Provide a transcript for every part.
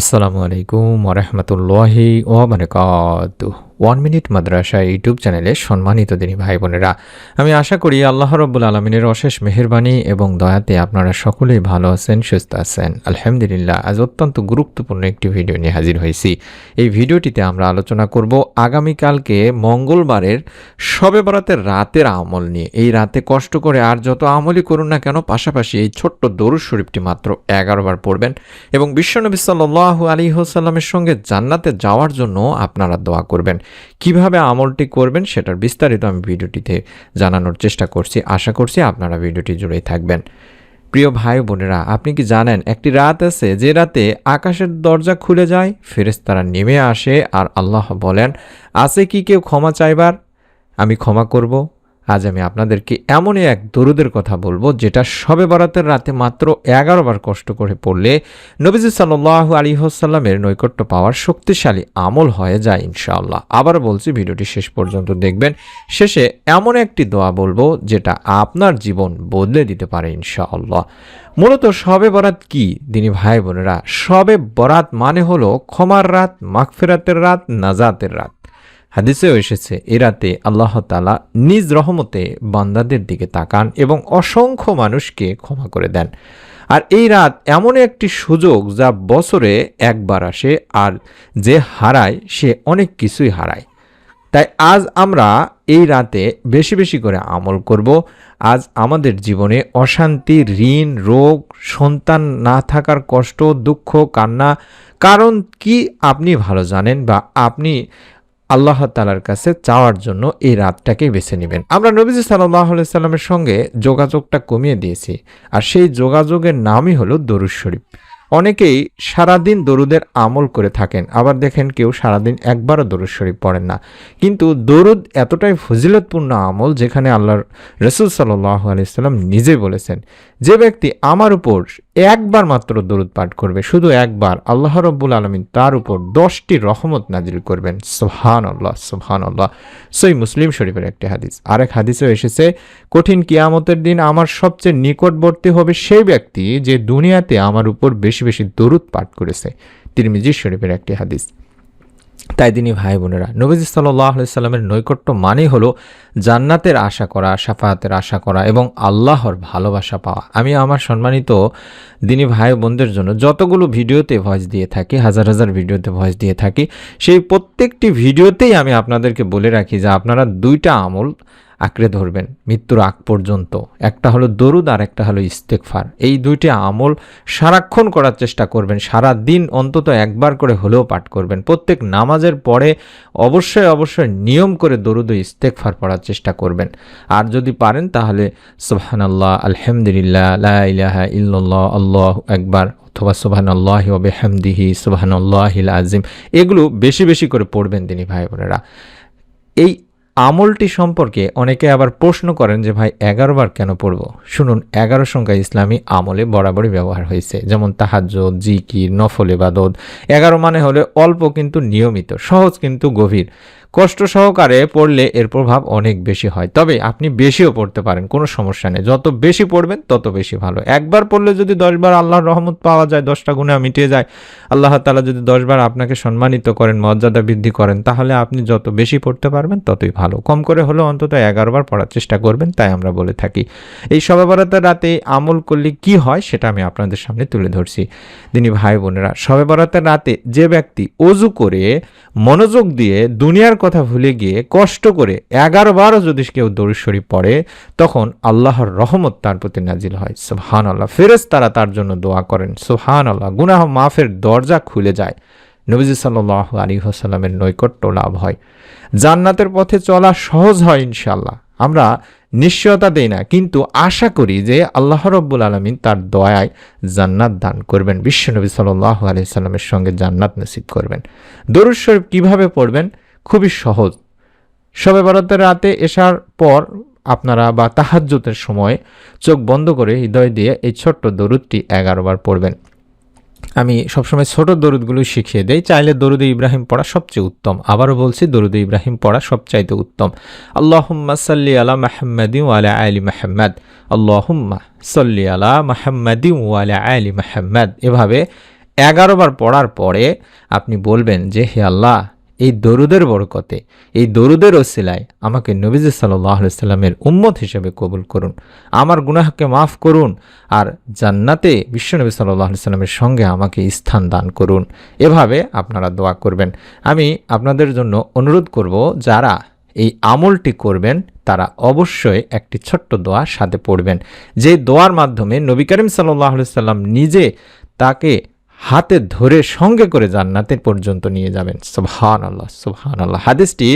আসসালামু আলাইকুম ওরহমতুল্লাহি ওবারাকাতুহু। 1 মিনিট মাদ্রাসা ইউটিউব চ্যানেলে সম্মানিত দিনী ভাই বোনেরা, আমি আশা করি আল্লাহ রব্বুল আলমিনের অশেষ মেহেরবানি এবং দয়াতে আপনারা সকলেই ভালো আছেন, সুস্থ আছেন। আলহামদুলিল্লাহ, আজ অত্যন্ত গুরুত্বপূর্ণ একটি ভিডিও নিয়ে হাজির হয়েছি। এই ভিডিওটিতে আমরা আলোচনা করব আগামীকালকে মঙ্গলবারের শবে বরাতের রাতের আমল নিয়ে। এই রাতে কষ্ট করে আর যত আমলই করুন না কেন, পাশাপাশি এই ছোট্ট দরুদ শরীফটি মাত্র 11 বার পড়বেন এবং বিশ্বনবী সাল্লাল্লাহু আলাইহি ওয়াসাল্লামের সঙ্গে জান্নাতে যাওয়ার জন্য আপনারা দোয়া করবেন। কিভাবে আমলটি করবেন সেটার বিস্তারিত আমি ভিডিওটিতে জানানোর চেষ্টা করছি। আশা করছি আপনারা ভিডিওটি জুড়েই থাকবেন। প্রিয় ভাই বোনেরা, আপনি কি জানেন একটি রাত আছে যে রাতে আকাশের দরজা খুলে যায়, ফেরেশতারা নেমে আসে আর আল্লাহ বলেন, আছে কি কেউ ক্ষমা চাইবার? আমি ক্ষমা করব। আজ আমি আপনাদেরকে এমনই এক দরুদের কথা বলবো যেটা শবে বরাতের রাতে মাত্র 11 বার কষ্ট করে পড়লে নবীজি সাল্লাল্লাহু আলাইহি ওয়াসাল্লামের নৈকট্য পাওয়ার শক্তিশালী আমল হয়ে যায় ইনশাআল্লাহ। আবার বলছি, ভিডিওটি শেষ পর্যন্ত দেখবেন। শেষে এমন একটি দোয়া বলবো যেটা আপনার জীবন বদলে দিতে পারে ইনশাআল্লাহ। মূলত শবে বরাত কি দিনী ভাই বোনেরা? শবে বরাত মানে হলো ক্ষমার রাত, মাগফিরাতের রাত, নাজাতের রাত। হাদিসেও এসেছে, এ রাতে আল্লাহ তাআলা নিজ রহমতে বান্দাদের দিকে তাকান এবং অসংখ্য মানুষকে ক্ষমা করে দেন। আর এই রাত এমন একটি সুযোগ যা বছরে একবার আসে, আর যে হারায় সে অনেক কিছুই হারায়। তাই আজ আমরা এই রাতে বেশি বেশি করে আমল করব। আজ আমাদের জীবনে অশান্তি, ঋণ, রোগ, সন্তান না থাকার কষ্ট, দুঃখ, কান্না কারণ কি আপনি ভালো জানেন, বা আপনি আল্লাহ তাআলার কাছে চাওয়ার জন্য এই রাতটাকে বেছে নেবেন। আমরা নবীজি সাল্লাল্লাহু আলাইহি সাল্লামের সঙ্গে যোগাযোগটা কমিয়ে দিয়েছি, আর সেই যোগাযোগের নামই হলো দরুদ শরীফ। অনেকেই সারাদিন দরুদের আমল করে থাকেন, আবার দেখেন কেউ সারাদিন একবারও দরুদ শরীফ পড়েন না। কিন্তু দরুদ এতটাই ফজিলতপূর্ণ আমল যেখানে আল্লাহর রাসূল সাল্লাল্লাহু আলাইহি সাল্লাম নিজে বলেছেন, যে ব্যক্তি আমার উপর একবার মাত্র দরুদ পাঠ করবে, শুধু একবার, আল্লাহ রব্বুল আলামিন তার উপর 10টি রহমত নাজিল করবেন। সুবহানাল্লাহ, সুবহানাল্লাহ। সহিহ মুসলিম শরীফের একটি হাদিস। আরেক হাদিসেও এসেছে, কঠিন কিয়ামতের দিন আমার সবচেয়ে নিকটবর্তী হবে সেই ব্যক্তি যে দুনিয়াতে আমার উপর বেশি বেশি দরুদ পাঠ করেছে। তিরমিজি শরীফের একটি হাদিস। তাই দিনী ভাই বোনেরা, নবীজি সাল্লাল্লাহু আলাইহি সাল্লামের নৈকট্য মানেই হলো জান্নাতের আশা করা, শাফায়াতের আশা করা এবং আল্লাহর ভালোবাসা পাওয়া। আমি আমার সম্মানিত দিনী ভাই বোনদের জন্য যতগুলো ভিডিওতে ভয়েস দিয়ে থাকি, হাজার হাজার ভিডিওতে ভয়েস দিয়ে থাকি, সেই প্রত্যেকটি ভিডিওতেই আমি আপনাদেরকে বলে রাখি যে আপনারা 2টা আমল আঁকড়ে ধরবেন মৃত্যুর আগ পর্যন্ত। একটা হলো দরুদ আর একটা হলো ইস্তেগফার। এই 2টি আমল সারাক্ষণ করার চেষ্টা করবেন। সারা দিন অন্তত একবার করে হলেও পাঠ করবেন। প্রত্যেক নামাজের পরে অবশ্যই অবশ্যই নিয়ম করে দরুদ ও ইস্তেগফার পড়ার চেষ্টা করবেন। আর যদি পারেন তাহলে সুবহানাল্লাহ, আলহামদুলিল্লাহ, লা ইলাহা ইল্লাল্লাহ, আল্লাহু আকবার, অথবা সুবহানাল্লাহি ওয়া বিহামদিহি সুবহানাল্লাহিল আযীম, এগুলো বেশি বেশি করে পড়বেন দিনী ভাই বোনেরা। এই আমলটি সম্পর্কে অনেকে আবার প্রশ্ন করেন যে ভাই 11 বার কেন পড়ব? শুনুন, 11 সংখ্যা ইসলামী আমলে বরাবরই ব্যবহার হয়েছে, যেমন তাহাজ্জুদ, জিকির, নফল ইবাদত। 11 মানে হলে অল্প কিন্তু নিয়মিত, সহজ কিন্তু গভীর। কষ্ট সহকারে পড়লে এর প্রভাব অনেক বেশি হয়, তবে আপনি বেশিও পড়তে পারেন, কোনো সমস্যা নেই। যত বেশি পড়বেন তত বেশি ভালো। একবার পড়লে যদি 10 বার আল্লাহর রহমত পাওয়া যায়, 10টা গুনাহ মিটিয়ে যায়, আল্লাহ তাআলা যদি 10 বার আপনাকে সম্মানিত করেন, মর্যাদা বৃদ্ধি করেন, তাহলে আপনি যত বেশি পড়তে পারবেন ততই ভালো। কম করে হলেও অন্তত 11 বার পড়ার চেষ্টা করবেন, তাই আমরা বলে থাকি। এই শবে বরাতের রাতে আমল করলে কি হয় সেটা আমি আপনাদের সামনে তুলে ধরছি। দিনী ভাই বোনেরা, শবে বরাতের রাতে যে ব্যক্তি ওযু করে মনোযোগ দিয়ে দুনিয়ার কথা ভুলে গিয়ে কষ্ট করে 11 বারও যদি কেউ দরুদ শরীফ পড়ে, তখন আল্লাহর রহমত তার প্রতি নাজিল হয়। সুবহানাল্লাহ। ফেরেশতারা তার জন্য দোয়া করেন। সুবহানাল্লাহ। গুনাহ মাফের দরজা খুলে যায়। নবীজি সাল্লাল্লাহু আলাইহি ওয়াসাল্লামের নৈকট্য লাভ হয়। জান্নাতের পথে চলা সহজ হয় ইনশাআল্লাহ। আমরা নিশ্চয়তা দেই না, কিন্তু আশা করি যে আল্লাহ রাব্বুল আলামিন তার দয়ায় জান্নাত দান করবেন, বিশ্বনবী সাল্লাল্লাহু আলাইহি ওয়াসাল্লামের সঙ্গে জান্নাত নসিব করবেন। দরুদ শরীফ কিভাবে পড়বেন? খুবই সহজ। শবে বরাতের রাতে এশার পর আপনারা বা তাহাজ্জুদের সময় চোখ বন্ধ করে হৃদয় দিয়ে এই ছোট্ট দরুদটি 11 বার পড়বেন। আমি সবসময় ছোট দরুদগুলো শিখিয়ে দেই। চাইলে দরুদে ইব্রাহিম পড়া সবচেয়ে উত্তম। আবারও বলছি, দরুদে ইব্রাহিম পড়া সবচাইতে উত্তম। আল্লাহুম্মা সাল্লি আলা মুহাম্মাদিন ওয়া আলা আলি মুহাম্মাদ, আল্লাহুম্মা সাল্লি আলা মুহাম্মাদিন ওয়া আলা আলি মুহাম্মাদ, এভাবে 11 বার পড়ার পরে আপনি বলবেন যে হে আল্লাহ, এই দরুদের বরকতে, এই দরুদের ওসিলায় আমাকে নবীজি সাল্লাল্লাহু আলাইহি সাল্লামের উম্মত হিসেবে কবুল করুন, আমার গুনাহকে মাফ করুন, আর জান্নাতে বিশ্বনবী সাল্লাল্লাহু আলাইহি সাল্লামের সঙ্গে আমাকে স্থান দান করুন। এভাবে আপনারা দোয়া করবেন। আমি আপনাদের জন্য অনুরোধ করব, যারা এই আমলটি করবেন তারা অবশ্যই একটি ছোট্ট দোয়া সাথে পড়বেন, যে দোয়ার মাধ্যমে নবী করিম সাল্লাল্লাহু আলাইহি সাল্লাম নিজে তাকে হাতে ধরে সঙ্গে করে জান্নাতের পর্যন্ত নিয়ে যাবেন। সুবহানাল্লাহ, সুবহানাল্লাহ। হাদিসটি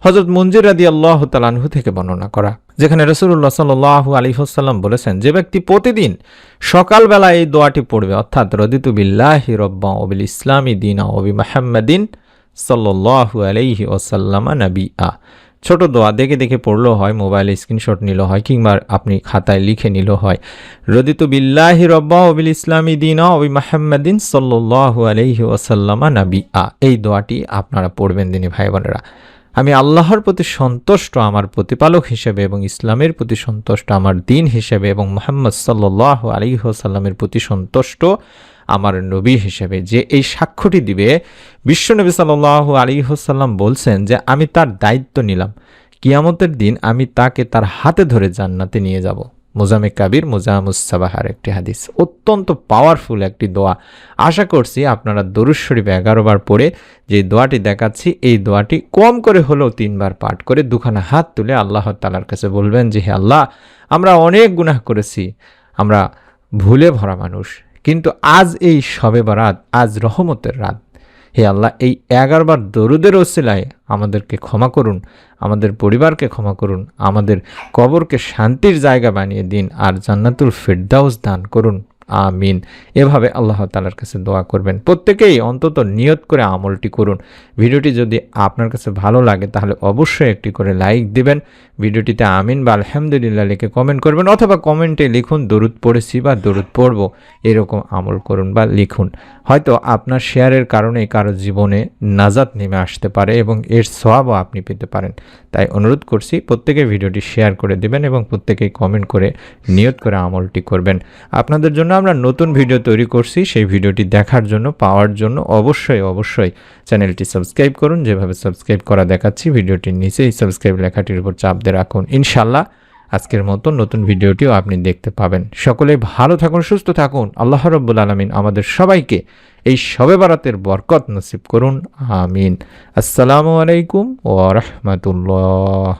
হযরত মুনজির রাদিয়াল্লাহু তাআলা আনহু থেকে বর্ণনা করা, যেখানে রাসূলুল্লাহ সাল্লাল্লাহু আলাইহি ওয়াসাল্লাম বলেছেন, যে ব্যক্তি প্রতিদিন সকালবেলা এই দোয়াটি পড়বে, অর্থাৎ রদিতু বিল্লাহি রাব্বান ওয়া বিল ইসলামি দীনা ওয়া বি মুহাম্মাদিন সাল্লাল্লাহু আলাইহি ওয়াসাল্লাম নাবিয়্যা। ছোট দোয়া দেখে দেখে পড়লেও হয়, মোবাইলে স্ক্রিনশট নিলেও হয়, কিংবা আপনি খাতায় লিখে নিলেও হয়। রদিতু বিল্লাহি রাব্বান ওয়া বিল ইসলামি দীনা ওয়া বি মুহাম্মাদিন সাল্লাল্লাহু আলাইহি ওয়াসাল্লাম নাবিয়্যা। এই দোয়াটি আপনারা পড়বেন দিনী ভাই বোনেরা। আমি আল্লাহর প্রতি সন্তুষ্ট আমার প্রতিপালক হিসেবে, এবং ইসলামের প্রতি সন্তুষ্ট আমার দ্বীন হিসেবে, এবং মুহাম্মদ সাল্লাল্লাহু আলাইহি ওয়াসাল্লামের প্রতি সন্তুষ্ট আমার নবী হিসেবে, যে এই সাক্ষ্যটি দিবে। বিশ্বনবী সাল্লাল্লাহু আলাইহি ওয়াসাল্লাম বলছেন যে আমি তার দায়িত্ব নিলাম, কিয়ামতের দিন আমি তাকে তার হাতে ধরে জান্নাতে নিয়ে যাব। মুজামে কাবির মুজামুস সাবাহার একটি হাদিস। অত্যন্ত পাওয়ারফুল একটি দোয়া। আশা করছি আপনারা দরুদ শরীফ 11 বার পড়ে যে দোয়াটি দেখাচ্ছি, এই দোয়াটি কম করে হলেও 3 বার পাঠ করে দুখানা হাত তুলে আল্লাহ তাআলার কাছে বলবেন যে হে আল্লাহ, আমরা অনেক গুনাহ করেছি, আমরা ভুলে ভরা মানুষ, কিন্তু আজ এই শবে বরাত, আজ রহমতের রাত, হে আল্লাহ, এই 11 বার দরুদের ওসিলায় আমাদেরকে ক্ষমা করুন, আমাদের পরিবারকে ক্ষমা করুন, আমাদের কবরকে শান্তির জায়গা বানিয়ে দিন, আর জান্নাতুল ফিরদাউস দান করুন, আমিন। এভাবে আল্লাহ তাআলার কাছে দোয়া করবেন। প্রত্যেকেই অন্তত নিয়ত করে আমলটি করুন। ভিডিওটি যদি আপনার কাছে ভালো লাগে তাহলে অবশ্যই একটি করে লাইক দিবেন, ভিডিওটিতে আমিন বা আলহামদুলিল্লাহ লিখে কমেন্ট করবেন, অথবা কমেন্টে লিখুন দরুদ পড়েছি বা দরুদ পড়ব, এরকম আমল করুন বা লিখুন। হয়তো আপনার শেয়ারের কারণে কারো জীবনে নাজাত নেমে আসতে পারে এবং এর সওয়াবও আপনি পেতে পারেন। তাই অনুরোধ করছি প্রত্যেকে ভিডিওটি শেয়ার করে দিবেন এবং প্রত্যেকেই কমেন্ট করে নিয়ত করে আমলটি করবেন। আপনাদের জন্য আমরা নতুন ভিডিও তৈরি করছি, সেই ভিডিওটি দেখার জন্য, পাওয়ার জন্য অবশ্যই চ্যানেলটি সাবস্ক্রাইব করুন। যেভাবে সাবস্ক্রাইব করা দেখাচ্ছি ভিডিওটির নিচে এই সাবস্ক্রাইব লেখাটির উপর চাপ দিয়ে রাখুন। ইনশাআল্লাহ আজকের মতো নতুন ভিডিওটিও আপনি দেখতে পাবেন। সকলেই ভালো থাকুন, সুস্থ থাকুন। আল্লাহ রাব্বুল আলামিন আমাদের সবাইকে এই শবে বরাতের বরকত নসিব করুন, আমিন। আসসালামু আলাইকুম ওয়া রাহমাতুল্লাহ।